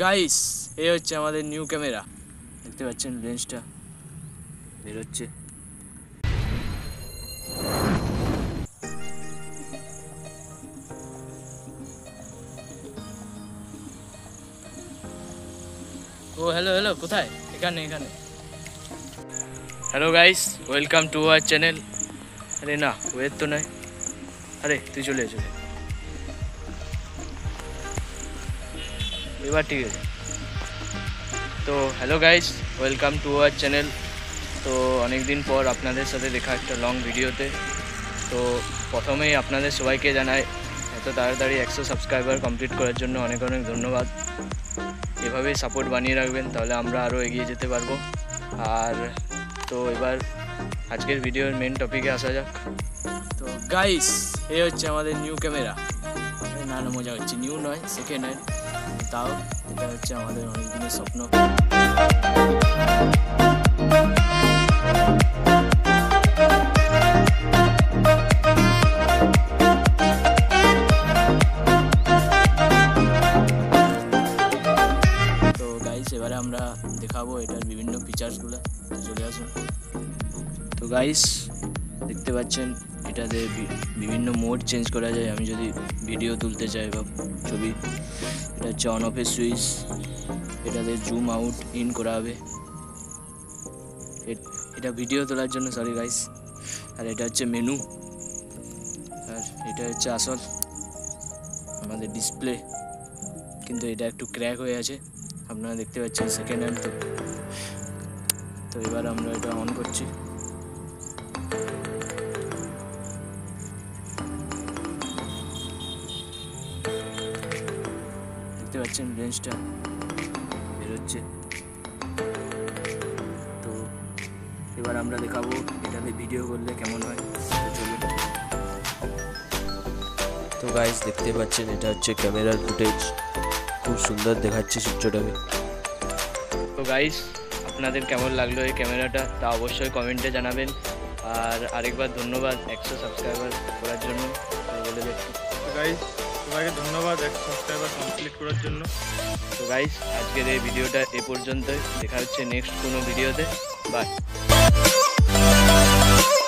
Guys এই হচ্ছে আমাদের নিউ ক্যামেরা, দেখতে পাচ্ছেন লেন্সটা বের হচ্ছে। ও হ্যালো হ্যালো, কোথায়? এখানে এখানে। Hello guys, welcome to our channel. আরে না, ওয়ের তো নয়। আরে তুই চলে চলে, এবার ঠিক আছে। তো hello guys, welcome to our channel. তো অনেক দিন পর আপনাদের সাথে দেখা একটা লং ভিডিওতে। তো প্রথমেই আপনাদের সবাইকে জানাই এত তাড়াতাড়ি 100 সাবস্ক্রাইবার কমপ্লিট করার জন্য অনেক অনেক ধন্যবাদ। এভাবেই সাপোর্ট বানিয়ে রাখবেন, তাহলে আমরা আরও এগিয়ে যেতে পারবো। আর তো এবার আজকের ভিডিওর মেন টপিকে আসা যাক। তো গাইস এই হচ্ছে আমাদের নিউ ক্যামেরা। না না, মজা হচ্ছে, নিউ নয়, সেকেন্ড হ্যান্ড, তাও এটা হচ্ছে আমাদের অনেক দিনের স্বপ্ন। তো গাইস এবারে আমরা দেখাবো এটার বিভিন্ন ফিচার্সগুলো, চলে আসুন। তো গাইস দেখতে পাচ্ছেন এটাতে বিভিন্ন মোড চেঞ্জ করা যায়। আমি যদি ভিডিও তুলতে চাই বা ছবি, এটা হচ্ছে অন অফের সুইচ, এটাতে জুম আউট ইন করা হবে, এটা ভিডিও তোলার জন্য, সরি গাইস। আর এটা হচ্ছে মেনু, আর এটা হচ্ছে আসল আমাদের ডিসপ্লে, কিন্তু এটা একটু ক্র্যাক হয়ে আছে, আপনারা দেখতে পাচ্ছেন, সেকেন্ড হ্যান্ড। তো এবার আমরা এটা অন করছি। দেখতে পাচ্ছেন লেন্সটা বেরোচ্ছে। তো এবার আমরা দেখাবো এটাতে ভিডিও করলে কেমন হয়। চলুন। তো গাইস দেখতে পাচ্ছেন এটা হচ্ছে ক্যামেরার ফুটেজ, খুব সুন্দর দেখাচ্ছে সূর্যটাকে। তো গাইস আপনাদের কেমন লাগলো এই ক্যামেরাটা তা অবশ্যই কমেন্টে জানাবেন। আর আরেকবার ধন্যবাদ 100 সাবস্ক্রাইবার করার জন্য। বলে দেখুন গাইস, সবাইকে ধন্যবাদ 100 সাবস্ক্রাইবার কমপ্লিট করার জন্য। তো গাইস আজকের এই ভিডিওটা এ পর্যন্তই, দেখা হচ্ছে নেক্সট কোনো ভিডিওতে। বাই।